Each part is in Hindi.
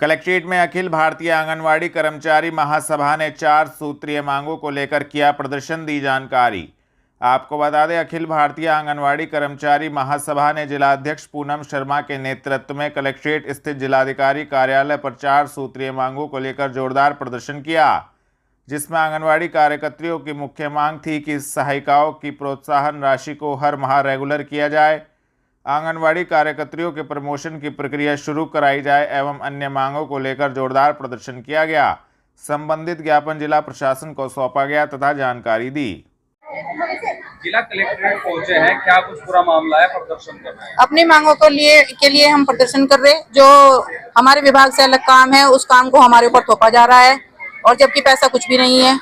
कलेक्ट्रेट में अखिल भारतीय आंगनवाड़ी कर्मचारी महासभा ने 4 सूत्रीय मांगों को लेकर किया प्रदर्शन, दी जानकारी। आपको बता दें, अखिल भारतीय आंगनवाड़ी कर्मचारी महासभा ने जिलाध्यक्ष पूनम शर्मा के नेतृत्व में कलेक्ट्रेट स्थित जिलाधिकारी कार्यालय पर 4 सूत्रीय मांगों को लेकर जोरदार प्रदर्शन किया, जिसमें आंगनवाड़ी कार्यकर्तियों की मुख्य मांग थी कि सहायिकाओं की प्रोत्साहन राशि को हर माह रेगुलर किया जाए, आंगनवाड़ी कार्यकर्तियों के प्रमोशन की प्रक्रिया शुरू कराई जाए एवं अन्य मांगों को लेकर जोरदार प्रदर्शन किया गया। संबंधित ज्ञापन जिला प्रशासन को सौंपा गया तथा जानकारी दी। जिला कलेक्ट्रेट पहुंचे हैं, क्या कुछ पूरा मामला है? प्रदर्शन कर रहे हैं, अपनी मांगों के लिए हम प्रदर्शन कर रहे हैं। जो हमारे विभाग से अलग काम है उस काम को हमारे ऊपर थोपा जा रहा है और जबकि पैसा कुछ भी नहीं है।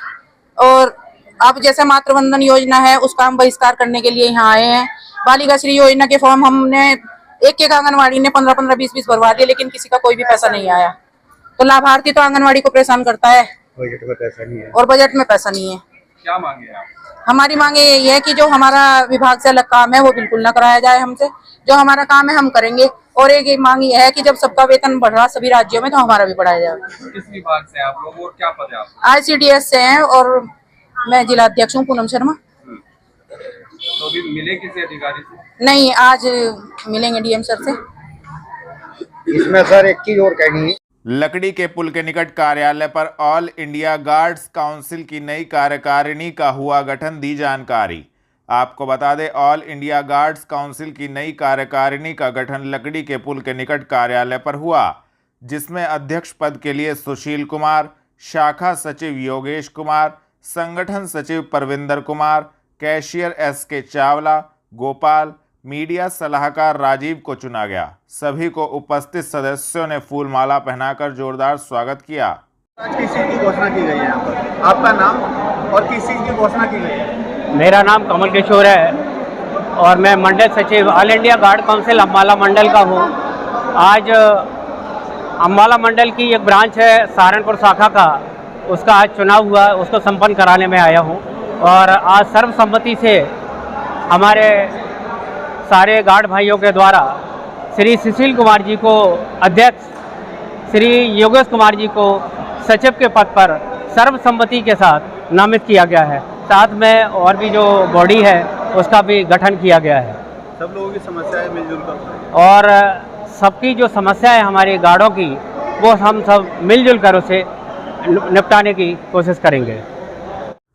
और अब जैसे मातृवंदन योजना है उसका हम बहिष्कार करने के लिए यहाँ आए हैं। बालिका श्री योजना के फॉर्म हमने एक आंगनवाड़ी ने 15-15, 20-20 भरवा दिए, लेकिन किसी का कोई भी पैसा नहीं आया। तो लाभार्थी तो आंगनवाड़ी को परेशान करता है, बजट में पैसा नहीं है और बजट में पैसा नहीं है। क्या मांगे आप? हमारी मांगे यही है कि जो हमारा विभाग से अलग काम है वो बिल्कुल ना कराया जाए हमसे। जो हमारा काम है हम करेंगे। और एक मांग ये है कि जब सबका वेतन बढ़ रहा सभी राज्यों में, तो हमारा भी बढ़ाया जाए। किस विभाग से आप लोग और क्या पद है आप? ICDS से हैं और मैं जिलाध्यक्ष हूँ पूनम शर्मा। तो अभी मिले किसी अधिकारी से? नहीं, आज मिलेंगे DM सर से। इसमें सर एक चीज और कहनी है। लकड़ी के पुल के निकट कार्यालय पर ऑल इंडिया गार्ड्स काउंसिल की नई कार्यकारिणी का हुआ गठन, दी जानकारी। आपको बता दें, ऑल इंडिया गार्ड्स काउंसिल की नई कार्यकारिणी का गठन लकड़ी के पुल के निकट कार्यालय पर हुआ, जिसमें अध्यक्ष पद के लिए सुशील कुमार, शाखा सचिव योगेश कुमार, संगठन सचिव Parvinder Kumar, cashier SK Chawla, Gopal, media सलाहकार राजीव को चुना गया। सभी को उपस्थित सदस्यों ने फूल माला पहनाकर जोरदार स्वागत किया। आज किस चीज की घोषणा की गई है यहाँ पर? आपका नाम और किस चीज की घोषणा की गई है? मेरा नाम कमल किशोर है और मैं मंडल सचिव all India guard council Ambala मंडल का हूँ। आज अम्बाला मंडल की एक ब्रांच है सहारनपुर शाखा का, उसका आज चुनाव हुआ, उसको संपन्न कराने में आया हूँ। और आज सर्वसम्मति से हमारे सारे गार्ड भाइयों के द्वारा श्री सुशील कुमार जी को अध्यक्ष, श्री योगेश कुमार जी को सचिव के पद पर सर्वसम्मति के साथ नामित किया गया है। साथ में और भी जो बॉडी है उसका भी गठन किया गया है। सब लोगों की समस्याएं मिलजुल कर और सबकी जो समस्या है हमारे गार्डों की, वो हम सब मिलजुल कर उसे निपटाने की कोशिश करेंगे।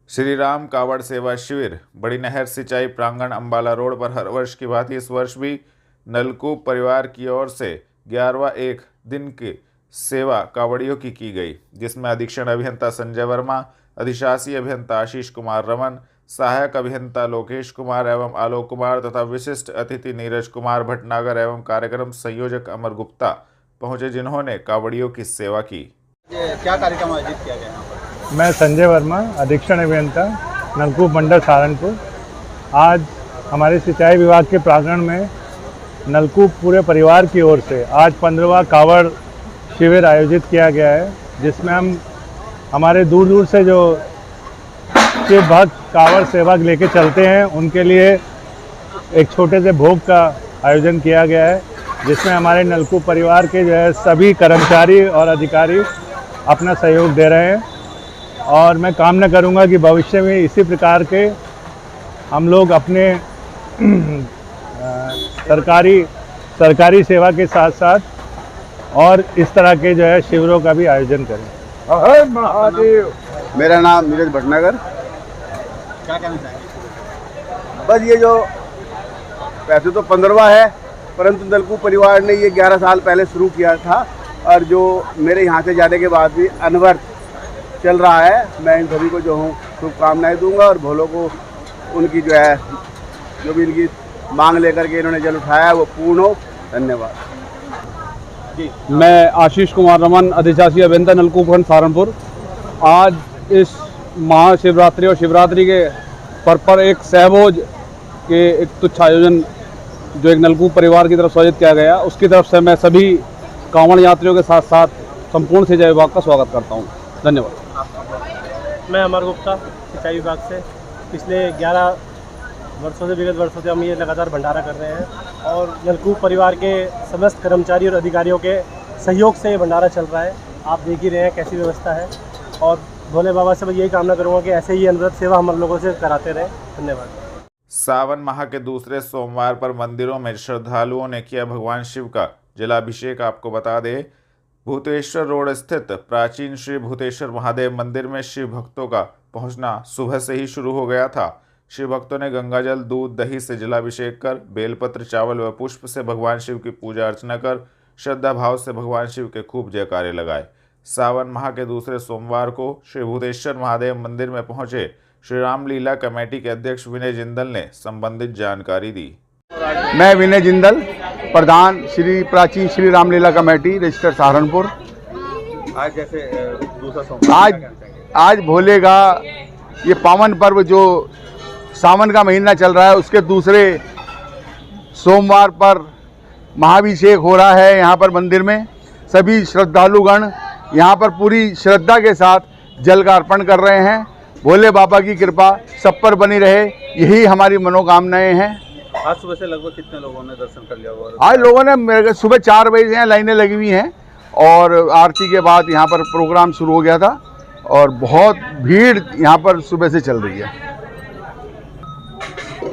श्री राम कावड़ सेवा शिविर बड़ी नहर सिंचाई प्रांगण अम्बाला रोड पर हर वर्ष की भांति इस वर्ष भी नलकूप परिवार की ओर से 11वां एक दिन की सेवा कावड़ियों की गई, जिसमें अधीक्षण अभियंता संजय वर्मा, अधिशासी अभियंता आशीष कुमार रमन, सहायक अभियंता लोकेश कुमार एवं आलोक कुमार तथा विशिष्ट अतिथि नीरज कुमार भटनागर एवं कार्यक्रम संयोजक अमर गुप्ता पहुंचे, जिन्होंने कावड़ियों की सेवा की। क्या कार्यक्रम आयोजित किया गया यहाँ पर? मैं संजय वर्मा, अधीक्षण अभियंता नलकूप मंडल सहारनपुर। आज हमारे सिंचाई विभाग के प्रांगण में नलकूप पूरे परिवार की ओर से आज 15वां कावड़ शिविर आयोजित किया गया है, जिसमें हम हमारे दूर दूर से जो शिव भक्त कावड़ सेवा लेके चलते हैं उनके लिए एक छोटे से भोग का आयोजन किया गया है, जिसमें हमारे नलकूप परिवार के जो है सभी कर्मचारी और अधिकारी अपना सहयोग दे रहे हैं। और मैं कामना करूंगा कि भविष्य में इसी प्रकार के हम लोग अपने सरकारी सेवा के साथ साथ और इस तरह के जो है शिविरों का भी आयोजन करें। महादेव। मेरा नाम नीरज भटनागर। क्या कहना चाहेंगे? बस ये जो वैसे तो 15वां है, परंतु नलकूप परिवार ने ये 11 साल पहले शुरू किया था और जो मेरे यहाँ से जाने के बाद भी अनवरत चल रहा है। मैं इन सभी को जो हूँ शुभकामनाएं दूंगा और भोलों को उनकी जो है जो भी इनकी मांग लेकर के इन्होंने जल उठाया है वो पूर्ण हो। धन्यवाद जी। मैं आशीष कुमार रमन, अधिशासी अभियंता नलकूप खंड सहारनपुर। आज इस महाशिवरात्रि और शिवरात्रि के पर्व पर एक सहभोज के एक तुच्छ आयोजन जो एक नलकूप परिवार की तरफ से आयोजित किया गया, उसकी तरफ से मैं सभी कांवड़ यात्रियों के साथ साथ संपूर्ण सिंचाई विभाग का स्वागत करता हूँ। धन्यवाद। मैं अमर गुप्ता, सिंचाई विभाग से। पिछले 11 वर्षों से, विगत वर्षों से हम ये लगातार भंडारा कर रहे हैं और नलकूप परिवार के समस्त कर्मचारी और अधिकारियों के सहयोग से ये भंडारा चल रहा है। आप देख ही रहे हैं कैसी व्यवस्था है, और भोले बाबा से मैं यही कामना करूँगा कि ऐसे ही अनवरत सेवा हम लोगों से कराते रहें। धन्यवाद। सावन माह के दूसरे सोमवार पर मंदिरों में श्रद्धालुओं ने किया भगवान शिव का जलाभिषेक। आपको बता दें, भूतेश्वर रोड स्थित प्राचीन श्री भूतेश्वर महादेव मंदिर में शिव भक्तों का पहुंचना सुबह से ही शुरू हो गया था। शिव भक्तों ने गंगाजल, दूध, दही से जलाभिषेक कर बेलपत्र, चावल व पुष्प से भगवान शिव की पूजा अर्चना कर श्रद्धा भाव से भगवान शिव के खूब जयकारे लगाए। सावन माह के दूसरे सोमवार को श्री भूतेश्वर महादेव मंदिर में पहुंचे श्री रामलीला कमेटी के अध्यक्ष विनय जिंदल ने संबंधित जानकारी दी। मैं विनय जिंदल, प्रधान श्री प्राचीन श्री रामलीला कमेटी रजिस्टर सहारनपुर। आज जैसे दूसरा सोमवार, आज भोले का ये पावन पर्व जो सावन का महीना चल रहा है, उसके दूसरे सोमवार पर महाभिषेक हो रहा है। यहाँ पर मंदिर में सभी श्रद्धालुगण यहाँ पर पूरी श्रद्धा के साथ जल का अर्पण कर रहे हैं। भोले बाबा की कृपा सब पर बनी रहे, यही हमारी मनोकामनाएं हैं। आज सुबह से लगभग कितने लोगों ने दर्शन कर लिया होगा? आज लोगों ने मेरे सुबह 4 बजे से लाइनें लगी हुई हैं, और आरती के बाद यहाँ पर प्रोग्राम शुरू हो गया था, और बहुत भीड़ यहाँ पर सुबह से चल रही है।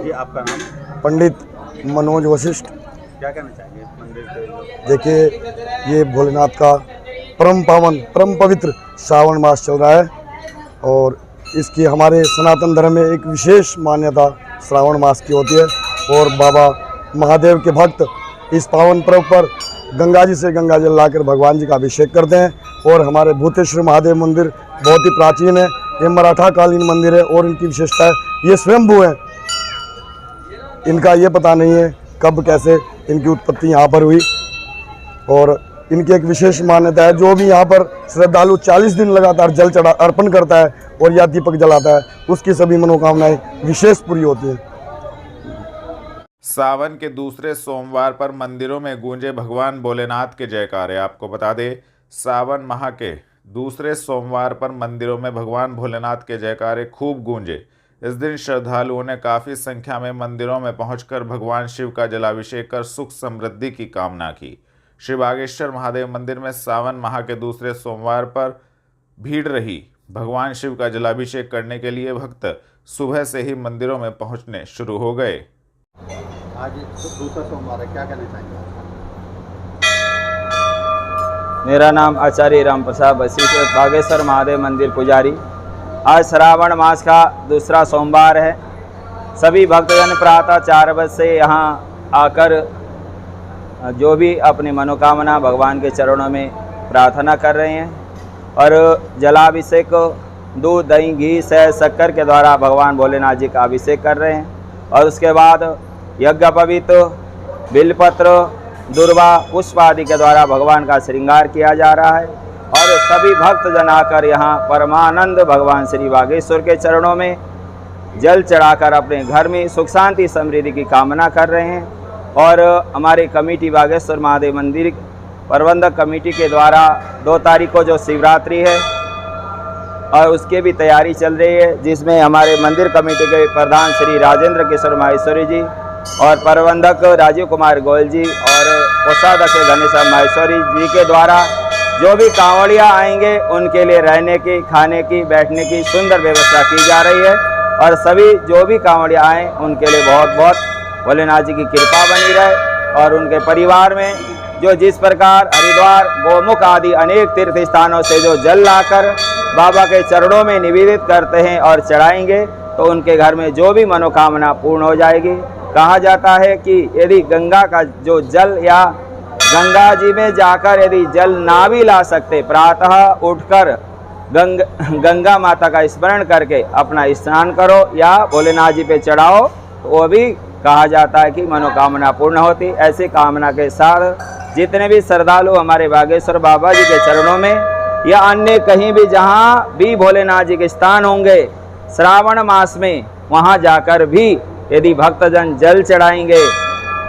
ये आपका नाम? पंडित मनोज वशिष्ठ। क्या कहना चाहेंगे मंदिर के? देखिए, ये भोलेनाथ का परम पावन, परम पवित्र श्रावण मास चल रहा है, और इसकी हमारे सनातन धर्म में एक विशेष मान्यता श्रावण मास की होती है। और बाबा महादेव के भक्त इस पावन पर्व पर गंगा जी से गंगा जल लाकर भगवान जी का अभिषेक करते हैं। और हमारे भूतेश्वर महादेव मंदिर बहुत ही प्राचीन है, ये मराठा कालीन मंदिर है, और इनकी विशेषता है ये स्वयंभू है। इनका ये पता नहीं है कब कैसे इनकी उत्पत्ति यहाँ पर हुई, और इनकी एक विशेष मान्यता है। जो भी यहाँ पर श्रद्धालु 40 दिन लगातार जल चढ़ा अर्पण करता है और या दीपक जलाता है, उसकी सभी मनोकामनाएं विशेष पूरी होती हैं। सावन के दूसरे सोमवार पर मंदिरों में गूंजे भगवान भोलेनाथ के जयकारे। आपको बता दें, सावन माह के दूसरे सोमवार पर मंदिरों में भगवान भोलेनाथ के जयकारे खूब गूंजे। इस दिन श्रद्धालुओं ने काफ़ी संख्या में मंदिरों में पहुंचकर भगवान शिव का जलाभिषेक कर सुख समृद्धि की कामना की। श्री बागेश्वर महादेव मंदिर में सावन माह के दूसरे सोमवार पर भीड़ रही। भगवान शिव का जलाभिषेक करने के लिए भक्त सुबह से ही मंदिरों में पहुंचने शुरू हो गए। आज दूसरा सोमवार है, क्या कहना चाहेंगे? मेरा नाम आचार्य राम प्रसाद वशिष्ठ, बागेश्वर महादेव मंदिर पुजारी। आज श्रावण मास का दूसरा सोमवार है। सभी भक्तजन प्रातः 4 बजे से यहाँ आकर जो भी अपनी मनोकामना भगवान के चरणों में प्रार्थना कर रहे हैं, और जलाभिषेक दूध, दही, घी से शक्कर के द्वारा भगवान भोलेनाथ जी का अभिषेक कर रहे हैं। और उसके बाद यज्ञ पवित्र, बिलपत्र, दुर्वा, पुष्प आदि के द्वारा भगवान का श्रृंगार किया जा रहा है। और सभी भक्तजन आकर यहाँ परमानंद भगवान श्री बागेश्वर के चरणों में जल चढ़ाकर अपने घर में सुख शांति समृद्धि की कामना कर रहे हैं। और हमारी कमेटी बागेश्वर महादेव मंदिर प्रबंधक कमेटी के द्वारा 2 तारीख को जो शिवरात्रि है और उसकी भी तैयारी चल रही है, जिसमें हमारे मंदिर कमेटी के प्रधान श्री राजेंद्र किशोर माहेश्वरी जी और प्रबंधक राजीव कुमार गोयल जी और कोषाध्यक्ष गणेश माहेश्वरी जी के द्वारा जो भी कांवड़िया आएंगे उनके लिए रहने की, खाने की, बैठने की सुंदर व्यवस्था की जा रही है। और सभी जो भी कांवड़िया आएँ उनके लिए बहुत बहुत भोलेनाथ जी की कृपा बनी रहे। और उनके परिवार में जो जिस प्रकार हरिद्वार, गोमुख आदि अनेक तीर्थ स्थानों से जो जल लाकर बाबा के चरणों में निवेदित करते हैं और चढ़ाएंगे, तो उनके घर में जो भी मनोकामना पूर्ण हो जाएगी। कहा जाता है कि यदि गंगा का जो जल या गंगा जी में जाकर यदि जल ना भी ला सकते, प्रातः उठकर गंगा माता का स्मरण करके अपना स्नान करो या भोलेनाथ जी पे चढ़ाओ, तो वो भी कहा जाता है कि मनोकामना पूर्ण होती। ऐसी कामना के साथ जितने भी श्रद्धालु हमारे बागेश्वर बाबा जी के चरणों में या अन्य कहीं भी जहाँ भी भोलेनाथ जी के स्थान होंगे श्रावण मास में, वहाँ जाकर भी यदि भक्तजन जल चढ़ाएंगे,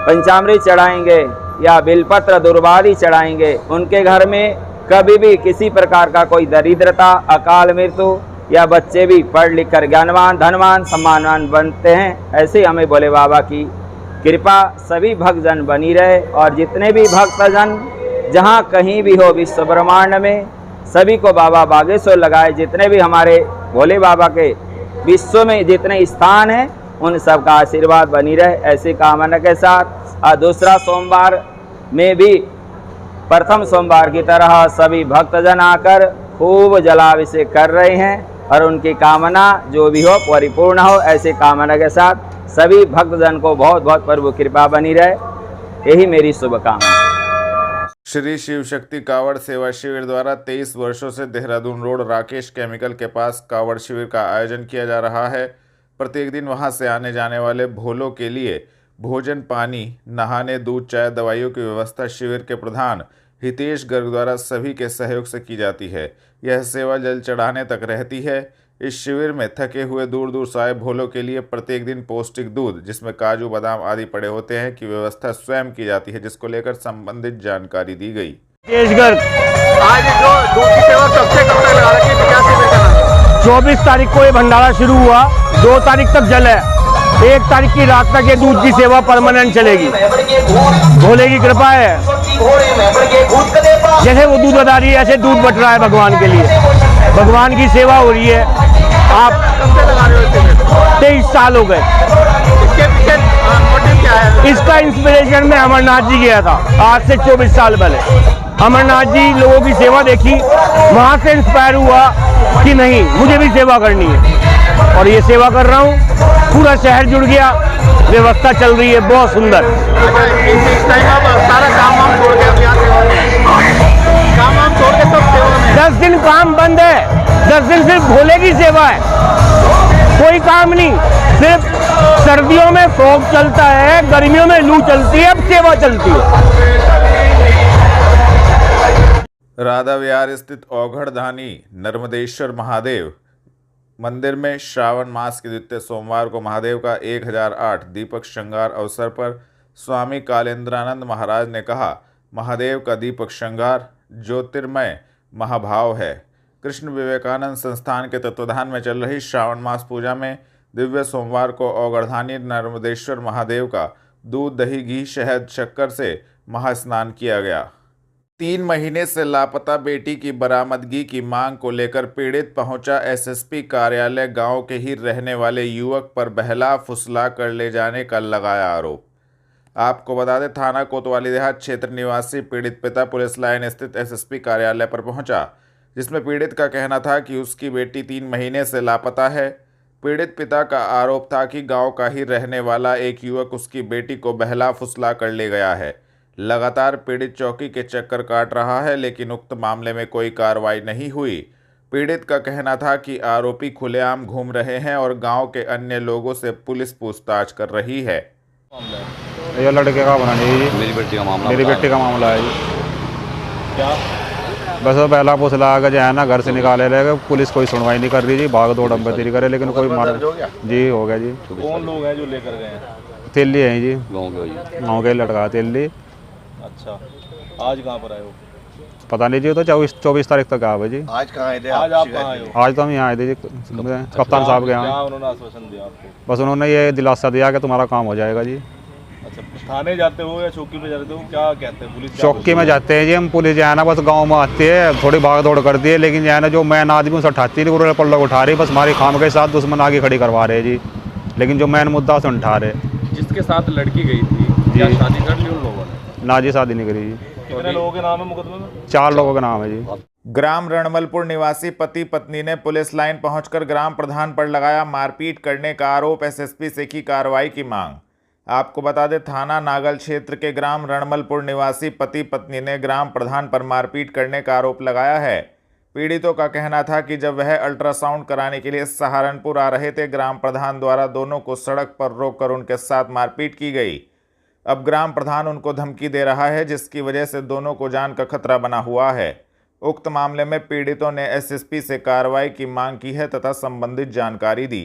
पंचामृत चढ़ाएंगे या बिलपत्र दुर्वादि चढ़ाएंगे, उनके घर में कभी भी किसी प्रकार का कोई दरिद्रता, अकाल मृत्यु या बच्चे भी पढ़ लिख कर ज्ञानवान, धनवान, सम्मानवान बनते हैं। ऐसे हमें भोले बाबा की कृपा सभी भक्तजन बनी रहे। और जितने भी भक्तजन जहाँ कहीं भी हो विश्व ब्रह्मांड में सभी को बाबा बागेश्वर लगाए। जितने भी हमारे भोले बाबा के विश्व में जितने स्थान हैं उन सब का आशीर्वाद बनी रहे, ऐसी कामना के साथ। और दूसरा सोमवार में भी प्रथम सोमवार की तरह सभी भक्तजन आकर खूब जलाभिषेक कर रहे हैं और उनकी कामना जो भी हो परिपूर्ण हो, ऐसी कामना के साथ सभी भक्तजन को बहुत बहुत प्रभु कृपा बनी रहे, यही मेरी शुभकामना। श्री शिव शक्ति कावड़ सेवा शिविर द्वारा 23 वर्षों से देहरादून रोड राकेश केमिकल के पास कावड़ शिविर का आयोजन किया जा रहा है। प्रत्येक दिन वहां से आने जाने वाले भोलों के लिए भोजन, पानी, नहाने, दूध, चाय, दवाइयों की व्यवस्था शिविर के प्रधान हितेश गर्ग द्वारा सभी के सहयोग से की जाती है। यह सेवा जल चढ़ाने तक रहती है। इस शिविर में थके हुए दूर दूर से आए भोलों के लिए प्रत्येक दिन पौष्टिक दूध, जिसमें काजू, बादाम आदि पड़े होते हैं, की व्यवस्था स्वयं की जाती है, जिसको लेकर संबंधित जानकारी दी गई। आज जो दूध की सेवा कब से कब तक लगा रखी है, क्या शिविर का नाम? 24 तारीख को ये भंडारा शुरू हुआ, 2 तारीख तक जल है, 1 तारीख की रात तक ये दूध की सेवा परमानेंट चलेगी। भोले की कृपा है, जैसे वो दूध बता रही है ऐसे दूध बट रहा है भगवान के लिए, भगवान की सेवा हो रही है। आप 23 साल हो गए। इसके पीछे मोटिव क्या है? इसका इंस्पिरेशन में अमरनाथ जी गया था आज से 24 साल पहले। अमरनाथ जी लोगों की सेवा देखी, वहां से इंस्पायर हुआ कि नहीं मुझे भी सेवा करनी है, और ये सेवा कर रहा हूँ। पूरा शहर जुड़ गया, व्यवस्था चल रही है बहुत सुंदर। इस टाइम आप सारा काम छोड़ के अब यहाँ काम छोड़ के सब सेवा में? 10 दिन काम बंद है, 10 दिन सिर्फ भोले की सेवा है, कोई काम नहीं। सिर्फ सर्दियों में फॉग चलता है, गर्मियों में लू चलती है, अब सेवा चलती है। राधा विहार स्थित औघड़धानी नर्मदेश्वर महादेव मंदिर में श्रावण मास के द्वितीय सोमवार को महादेव का 1008 दीपक श्रृंगार अवसर पर स्वामी कालेंद्रानंद महाराज ने कहा, महादेव का दीपक श्रृंगार ज्योतिर्मय महाभाव है। कृष्ण विवेकानंद संस्थान के तत्वाधान में चल रही श्रावण मास पूजा में दिव्य सोमवार को औघड़धानी नर्मदेश्वर महादेव का दूध, दही, घी, शहद, शक्कर से महास्नान किया गया। 3 महीने से लापता बेटी की बरामदगी की मांग को लेकर पीड़ित पहुंचा एसएसपी कार्यालय। गांव के ही रहने वाले युवक पर बहला फुसला कर ले जाने का लगाया आरोप। आपको बता दें, थाना कोतवाली देहात क्षेत्र निवासी पीड़ित पिता पुलिस लाइन स्थित एसएसपी कार्यालय पर पहुंचा, जिसमें पीड़ित का कहना था कि उसकी बेटी 3 महीने से लापता है। पीड़ित पिता का आरोप था कि गाँव का ही रहने वाला एक युवक उसकी बेटी को बहला फुसला कर ले गया है। लगातार पीड़ित चौकी के चक्कर काट रहा है, लेकिन उक्त मामले में कोई कार्रवाई नहीं हुई। पीड़ित का कहना था कि आरोपी खुलेआम घूम रहे हैं और गांव के अन्य लोगों से पुलिस पूछताछ कर रही है। ये लड़के का बना नहीं जी, मेरी बेटी का मामला, मेरी बेटी का मामला है जी। क्या बस वो पहला फुसला जो है ना घर से निकाले ले गए, पुलिस कोई सुनवाई नहीं कर रही जी, भाग दौड़ अंबेरी करे, लेकिन कोई मार जी हो गया जी। कौन लोग हैं जो लेकर गए हैं? तेली है जी, गाँव के लड़का तेली। अच्छा, आज कहाँ पर आए हो? पता नहीं जी, तो 24 तारीख तक आए जी। आज कहाँ आए थे? आज आप कहाँ आए हो? आज तो हम यहाँ आए थे जी, कप्तान साहब के यहाँ। क्या उन्होंने आश्वासन दिया आपको? बस उन्होंने ये दिलासा दिया कि तुम्हारा काम हो जाएगा जी। अच्छा, थाने जाते हो या चौकी पे जाते हो, क्या कहते हैं पुलिस? चौकी में जाते हैं जी हम। पुलिस जो है ना बस गाँव में आती है, थोड़ी भाग दौड़ करती है, लेकिन जो है ना जो मैन आदमी उसे उठाती है, पल्ला उठा रही, बस हमारी खाम के साथ दुश्मन आगे खड़ी करवा रहे जी, लेकिन जो मैन मुद्दा उसे उठा रहे। जिसके साथ लड़की गई थी, क्या शादी कर ली उन लोगों ने? ना जी, शादी नहीं करी जी। कितने लोगों के नाम है मुकदमे में? 4 लोगों का नाम है जी। ग्राम रणमलपुर निवासी पति पत्नी ने पुलिस लाइन पहुंचकर ग्राम प्रधान पर लगाया मारपीट करने का आरोप। एसएसपी से की कार्रवाई की मांग। आपको बता दें, थाना नागल क्षेत्र के ग्राम रणमलपुर निवासी पति पत्नी ने ग्राम प्रधान पर मारपीट करने का आरोप लगाया है। पीड़ितों का कहना था कि जब वह अल्ट्रासाउंड कराने के लिए सहारनपुर आ रहे थे, ग्राम प्रधान द्वारा दोनों को सड़क पर रोककर उनके साथ मारपीट की गई। अब ग्राम प्रधान उनको धमकी दे रहा है, जिसकी वजह से दोनों को जान का खतरा बना हुआ है। उक्त मामले में पीड़ितों ने एसएसपी से कार्रवाई की मांग की है तथा संबंधित जानकारी दी।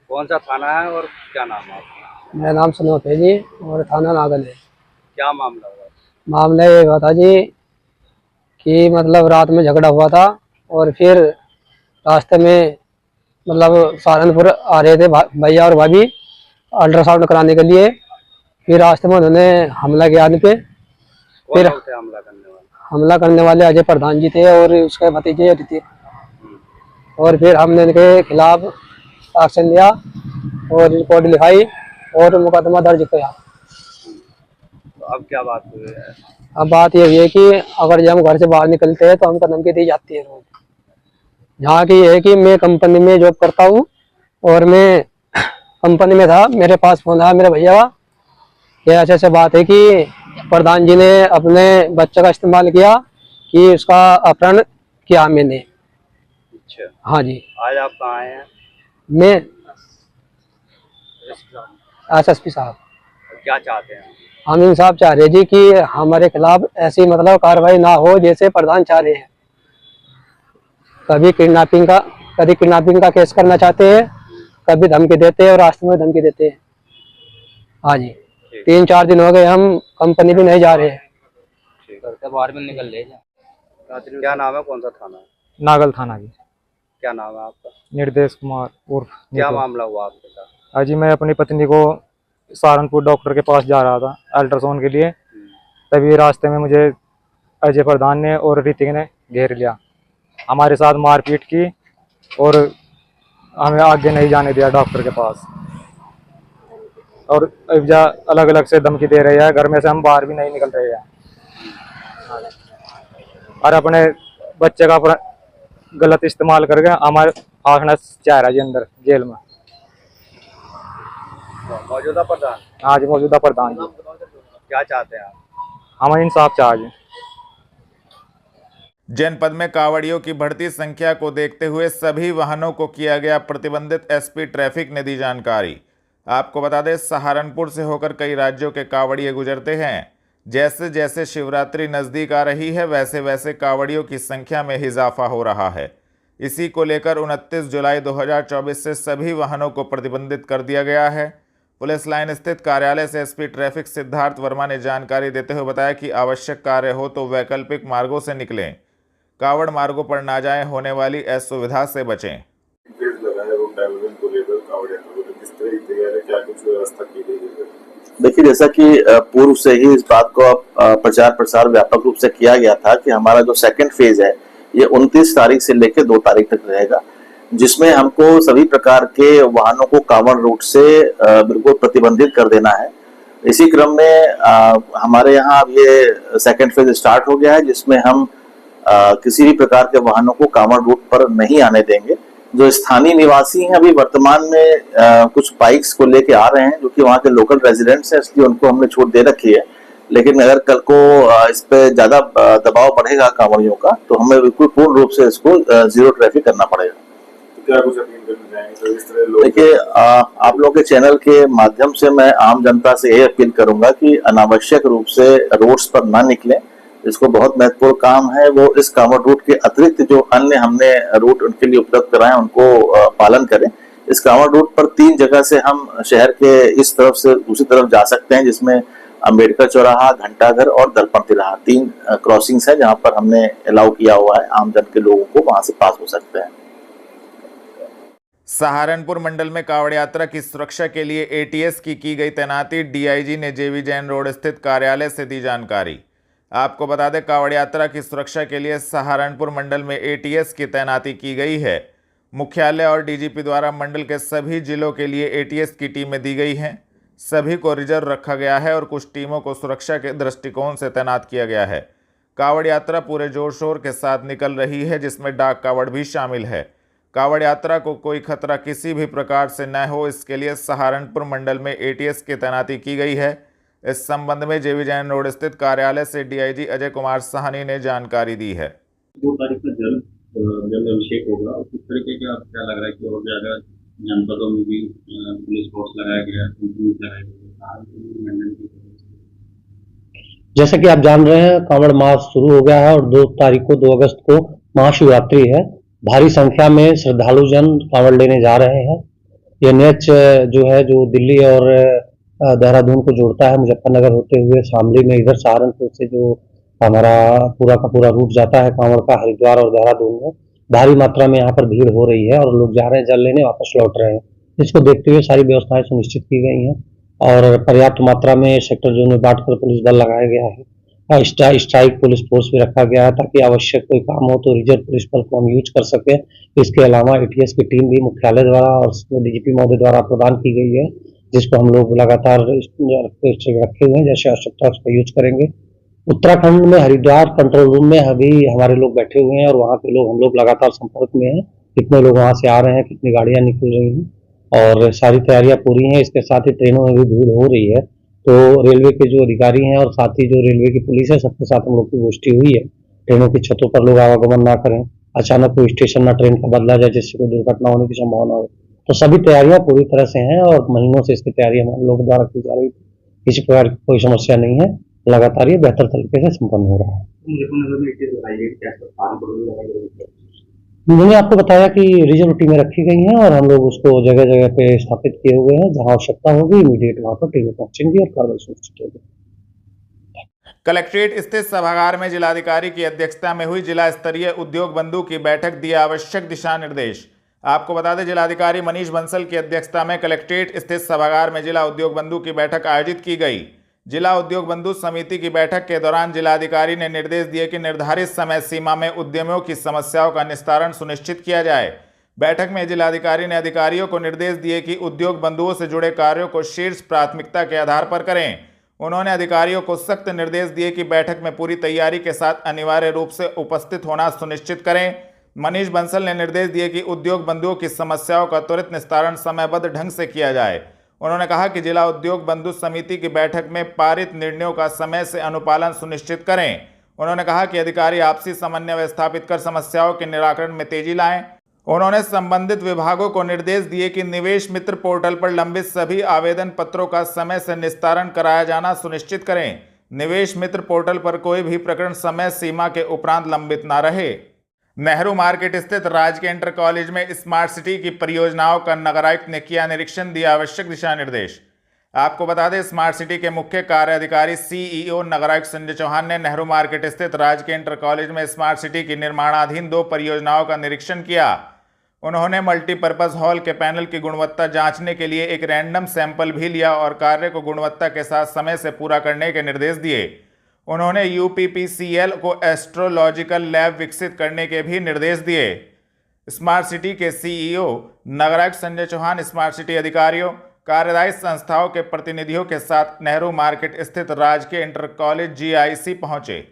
कौन सा थाना है और क्या नाम है आपका? मेरा नाम सनोत है जी और थाना नागल है। क्या मामला हुआ? मामला ये हुआ था जी कि मतलब रात में झगड़ा हुआ था और फिर रास्ते में मतलब सहारनपुर आ रहे थे भैया और भाभी अल्ट्रासाउंड कराने के लिए। फिर रास्ते में उन्होंने हमला किया आदमी पे फिर कौन थे हमला करने वाले? हमला करने वाले अजय प्रधान जी थे और उसके भतीजे थे। और फिर हमने इनके खिलाफ एक्शन लिया और रिपोर्ट लिखाई और मुकदमा दर्ज किया। तो अब क्या बात हुई है? अब बात ये हुई है कि अगर जब हम घर से बाहर निकलते हैं तो हमको धमकी दी जाती है रोज। यहाँ की ये है कि मैं कंपनी में जॉब करता हूँ और मैं कंपनी में था, मेरे पास फोन आया मेरे भैया का, ये ऐसे बात है कि प्रधान जी ने अपने बच्चे का इस्तेमाल किया कि उसका अपहरण किया मैंने। अच्छा, हाँ जी। आज आप कहाँ आए हैं? मैं SSP साहब। क्या चाहते हैं? हम इंसाफ चाह रहे जी कि हमारे खिलाफ ऐसी मतलब कार्रवाई ना हो जैसे प्रधान चाह रहे हैं। कभी किडनैपिंग का केस करना चाहते हैं, कभी धमकी देते हैं और रास्ते में धमकी देते हैं। हाँ जी, 3-4 दिन हो गए हम कंपनी भी नहीं जा रहे हैं। बाहर में निकल ले जा। क्या नाम है, कौन सा थाना है? नागल थाना की। क्या नाम है आपका? निर्देश कुमार उर्फ। क्या मामला हुआ आपके साथ? आज मैं अपनी पत्नी को सहारनपुर डॉक्टर के पास जा रहा था अल्ट्रासाउंड के लिए, तभी रास्ते में मुझे अजय प्रधान ने और ऋतिक ने घेर लिया, हमारे साथ मारपीट की और हमें आगे नहीं जाने दिया डॉक्टर के पास। और अलग अलग से धमकी दे रहे हैं, घर में से हम बाहर भी नहीं निकल रहे हैं और अपने बच्चे का गलत इस्तेमाल करके हमारे फांसना चाह रहा है अंदर जेल में। मौजूदा प्रधान? आज मौजूदा प्रधान जी। क्या चाहते हैं आप? हम इंसाफ चाहिए। जनपद में कांवड़ियों की बढ़ती संख्या को देखते हुए सभी वाहनों को किया गया प्रतिबंधित। SP ट्रैफिक ने दी जानकारी। आपको बता दें, सहारनपुर से होकर कई राज्यों के कांवड़िये गुजरते हैं। जैसे जैसे शिवरात्रि नज़दीक आ रही है वैसे वैसे कांवड़ियों की संख्या में इजाफा हो रहा है। इसी को लेकर 29 जुलाई 2024 से सभी वाहनों को प्रतिबंधित कर दिया गया है। पुलिस लाइन स्थित कार्यालय से SP ट्रैफिक सिद्धार्थ वर्मा ने जानकारी देते हुए बताया कि आवश्यक कार्य हो तो वैकल्पिक मार्गों से निकलें, कावड़ मार्गों पर ना जाएं, होने वाली असुविधा से बचें। देखिए, जैसा कि पूर्व से ही इस बात को प्रचार प्रसार व्यापक रूप से किया गया था कि हमारा जो सेकंड फेज है ये 29 तारीख से लेकर 2 तारीख तक रहेगा, जिसमें हमको सभी प्रकार के वाहनों को कांवड़ रूट से बिल्कुल प्रतिबंधित कर देना है। इसी क्रम में हमारे यहाँ अब ये सेकंड फेज स्टार्ट हो गया है, जिसमें हम किसी भी प्रकार के वाहनों को कांवड़ रूट पर नहीं आने देंगे। जो स्थानीय निवासी हैं अभी वर्तमान में कुछ बाइक्स को लेके आ रहे हैं, जो कि वहाँ के लोकल रेजिडेंट्स हैं, इसलिए उनको हमने छूट दे रखी है। लेकिन अगर कल को इस पे ज्यादा दबाव बढ़ेगा कांवड़ियों का, तो हमें बिल्कुल पूर्ण रूप से इसको जीरो ट्रैफिक करना पड़ेगा। तो क्या कुछ अपील करना चाहेंगे? इस तरह देखिए, आप लोगों के चैनल के माध्यम से मैं आम जनता से यही अपील करूंगा कि अनावश्यक रूप से रोड्स पर ना निकलें। इसको बहुत महत्वपूर्ण काम है, वो इस कांवड़ रूट के अतिरिक्त जो अन्य हमने रूट उनके लिए उपलब्ध कराए उनको पालन करें। इस कांवड़ रूट पर 3 जगह से हम शहर के इस तरफ से दूसरी तरफ जा सकते हैं, जिसमें अम्बेडकर चौराहा, घंटाघर और दर्पण तिराहा 3 क्रॉसिंग्स है जहां पर हमने अलाउ किया हुआ है आम जन के लोगों को वहां से पास हो सकते हैं। सहारनपुर मंडल में कावड़ यात्रा की सुरक्षा के लिए ATS की गई तैनाती। DIG ने JV जैन रोड स्थित कार्यालय से दी जानकारी। आपको बता दें, कावड़ यात्रा की सुरक्षा के लिए सहारनपुर मंडल में ATS की तैनाती की गई है। मुख्यालय और DGP द्वारा मंडल के सभी जिलों के लिए ATS की टीमें दी गई हैं। सभी को रिजर्व रखा गया है और कुछ टीमों को सुरक्षा के दृष्टिकोण से तैनात किया गया है। कावड़ यात्रा पूरे जोर शोर के साथ निकल रही है, जिसमें डाक कावड़ भी शामिल है। कावड़ यात्रा को कोई खतरा किसी भी प्रकार से न हो, इसके लिए सहारनपुर मंडल में ATS की तैनाती की गई है। इस संबंध में JV जैन रोड स्थित कार्यालय से DIG अजय कुमार साहनी ने जानकारी दी है। 2 तारीख को जल अभिषेक होगा, उस तरीके का क्या लग रहा है कि और ज्यादा जनपदों में भी पुलिस फोर्स लगाया गया है? जैसा कि आप जान रहे हैं, कांवड़ मास शुरू हो गया है और 2 तारीख को 2 अगस्त को महाशिवरात्रि है। भारी संख्या में श्रद्धालु जन कांवड़ लेने जा रहे हैं। ये NH जो है, जो दिल्ली और देहरादून को जोड़ता है, मुजफ्फरनगर होते हुए शामली में इधर सहारनपुर से जो हमारा पूरा का पूरा रूट जाता है कांवड़ का, हरिद्वार और देहरादून में भारी मात्रा में यहाँ पर भीड़ हो रही है और लोग जा रहे हैं जल लेने, वापस लौट रहे हैं। इसको देखते हुए सारी व्यवस्थाएं सुनिश्चित की गई हैं और पर्याप्त मात्रा में सेक्टर जोन में बांटकर पुलिस बल लगाया गया है स्ट्राइक पुलिस फोर्स भी रखा गया है ताकि आवश्यक कोई काम हो तो रिजर्व पुलिस बल को हम यूज कर सके। इसके अलावा एटीएस की टीम भी मुख्यालय द्वारा और डीजीपी महोदय द्वारा प्रदान की गई है, जिसको हम लोग लगातार रखे हुए हैं, जैसे आवश्यकता उसका यूज करेंगे। उत्तराखंड में हरिद्वार कंट्रोल रूम में अभी हमारे लोग बैठे हुए हैं और वहाँ के लोग हम लोग लगातार संपर्क में हैं, कितने लोग वहाँ से आ रहे हैं, कितनी गाड़ियाँ निकल रही हैं और सारी तैयारियाँ पूरी हैं। इसके साथ ही ट्रेनों में भी भीड़ हो रही है, तो रेलवे के जो अधिकारी हैं और साथ ही जो रेलवे की पुलिस है सबके साथ हम लोग की गोष्ठी हुई है। ट्रेनों की छतों पर लोग आवागमन ना करें, अचानक कोई स्टेशन ना ट्रेन का बदला जाए जिससे कोई दुर्घटना होने की संभावना हो। तो सभी तैयारियां पूरी तरह से हैं और महीनों से इसकी तैयारी हम लोग द्वारा की जा रही थी। किसी प्रकार की कोई समस्या नहीं है, लगातार ये बेहतर तरीके से संपन्न हो रहा है। मैंने आपको बताया कि रिजर्व टीमें रखी गई हैं और हम लोग उसको जगह जगह पे स्थापित किए हुए हैं, जहां आवश्यकता होगी इमीडिएट वहां पर टीमें पहुंचेंगी और कार्रवाई सुनिश्चित होगी। कलेक्ट्रेट स्थित सभागार में जिलाधिकारी की अध्यक्षता में हुई जिला स्तरीय उद्योग बंधु की बैठक दिया आवश्यक दिशा निर्देश। आपको बता दें, जिलाधिकारी मनीष बंसल की अध्यक्षता में कलेक्ट्रेट स्थित सभागार में जिला उद्योग बंधु की बैठक आयोजित की गई। जिला उद्योग बंधु समिति की बैठक के दौरान जिलाधिकारी ने निर्देश दिए कि निर्धारित समय सीमा में उद्यमियों की समस्याओं का निस्तारण सुनिश्चित किया जाए। बैठक में जिलाधिकारी ने अधिकारियों को निर्देश दिए कि उद्योग बंधुओं से जुड़े कार्यों को शीर्ष प्राथमिकता के आधार पर करें। उन्होंने अधिकारियों को सख्त निर्देश दिए कि बैठक में पूरी तैयारी के साथ अनिवार्य रूप से उपस्थित होना सुनिश्चित करें। मनीष बंसल ने निर्देश दिए कि उद्योग बंधुओं की समस्याओं का त्वरित निस्तारण समयबद्ध ढंग से किया जाए। उन्होंने कहा कि जिला उद्योग बंधु समिति की बैठक में पारित निर्णयों का समय से अनुपालन सुनिश्चित करें। उन्होंने कहा कि अधिकारी आपसी समन्वय स्थापित कर समस्याओं के निराकरण में तेजी लाएं। उन्होंने संबंधित विभागों को निर्देश दिए कि निवेश मित्र पोर्टल पर लंबित सभी आवेदन पत्रों का समय से निस्तारण कराया जाना सुनिश्चित करें। निवेश मित्र पोर्टल पर कोई भी प्रकरण समय सीमा के उपरांत लंबित न रहे। नेहरू मार्केट स्थित राजकीय इंटर कॉलेज में स्मार्ट सिटी की परियोजनाओं का नगर आयुक्त ने किया निरीक्षण, दिया आवश्यक दिशा निर्देश। आपको बता दें, स्मार्ट सिटी के मुख्य कार्य अधिकारी सीईओ नगर आयुक्त संजय चौहान ने नेहरू मार्केट स्थित राजकीय इंटर कॉलेज में स्मार्ट सिटी की निर्माणाधीन 2 परियोजनाओं का निरीक्षण किया। उन्होंने मल्टीपर्पज हॉल के पैनल की गुणवत्ता जांचने के लिए एक रैंडम सैंपल भी लिया और कार्य को गुणवत्ता के साथ समय से पूरा करने के निर्देश दिए। उन्होंने यूपीपीसीएल को एस्ट्रोलॉजिकल लैब विकसित करने के भी निर्देश दिए। स्मार्ट सिटी के सीईओ नगर आयुक्त संजय चौहान स्मार्ट सिटी अधिकारियों, कार्यदायी संस्थाओं के प्रतिनिधियों के साथ नेहरू मार्केट स्थित राजकीय इंटर कॉलेज जीआईसी पहुंचे।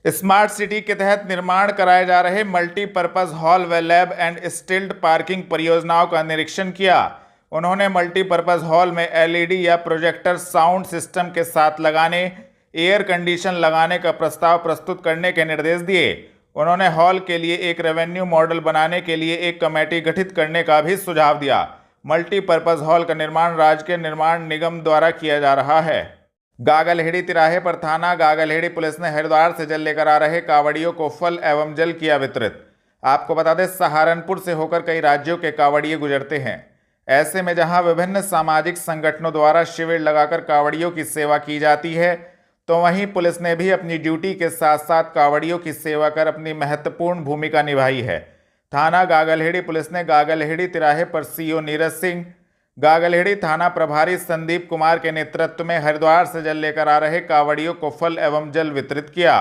स्मार्ट सिटी के तहत निर्माण कराए जा रहे मल्टीपर्पज हॉल व लैब एंड स्टिल्ड पार्किंग परियोजनाओं का निरीक्षण किया। उन्होंने मल्टीपर्पज हॉल में एलईडी या प्रोजेक्टर साउंड सिस्टम के साथ लगाने, एयर कंडीशन लगाने का प्रस्ताव प्रस्तुत करने के निर्देश दिए। उन्होंने हॉल के लिए एक रेवेन्यू मॉडल बनाने के लिए एक कमेटी गठित करने का भी सुझाव दिया। मल्टीपर्पज हॉल का निर्माण राज्य के निर्माण निगम द्वारा किया जा रहा है। गागलहेड़ी तिराहे पर थाना गागलहेड़ी पुलिस ने हरिद्वार से जल लेकर आ रहे कांवड़ियों को फल एवं जल किया वितरित। आपको बता दें, सहारनपुर से होकर कई राज्यों के कांवड़िए गुजरते हैं। ऐसे में जहां विभिन्न सामाजिक संगठनों द्वारा शिविर लगाकर कांवड़ियों की सेवा की जाती है, तो वहीं पुलिस ने भी अपनी ड्यूटी के साथ साथ कांवड़ियों की सेवा कर अपनी महत्वपूर्ण भूमिका निभाई है। थाना गागलहेड़ी पुलिस ने गागलहेड़ी तिराहे पर सीओ नीरज सिंह, गागलहेड़ी थाना प्रभारी संदीप कुमार के नेतृत्व में हरिद्वार से जल लेकर आ रहे कांवड़ियों को फल एवं जल वितरित किया।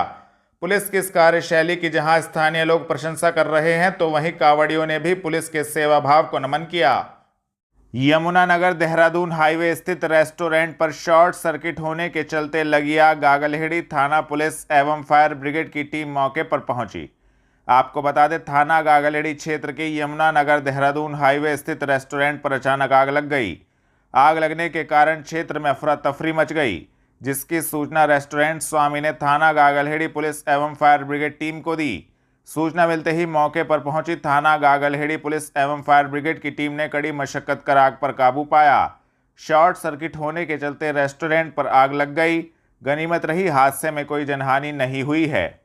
पुलिस की इस कार्यशैली की जहां स्थानीय लोग प्रशंसा कर रहे हैं, तो वहीं कांवड़ियों ने भी पुलिस के सेवा भाव को नमन किया। यमुनानगर देहरादून हाईवे स्थित रेस्टोरेंट पर शॉर्ट सर्किट होने के चलते लगी आग। गागलहेड़ी थाना पुलिस एवं फायर ब्रिगेड की टीम मौके पर पहुंची। आपको बता दें, थाना गागलहेड़ी क्षेत्र के यमुनानगर देहरादून हाईवे स्थित रेस्टोरेंट पर अचानक आग लग गई। आग लगने के कारण क्षेत्र में अफरा तफरी मच गई, जिसकी सूचना रेस्टोरेंट स्वामी ने थाना गागलहेड़ी पुलिस एवं फायर ब्रिगेड टीम को दी। सूचना मिलते ही मौके पर पहुंची थाना गागलहेड़ी पुलिस एवं फायर ब्रिगेड की टीम ने कड़ी मशक्कत कर आग पर काबू पाया। शॉर्ट सर्किट होने के चलते रेस्टोरेंट पर आग लग गई। गनीमत रही हादसे में कोई जनहानि नहीं हुई है।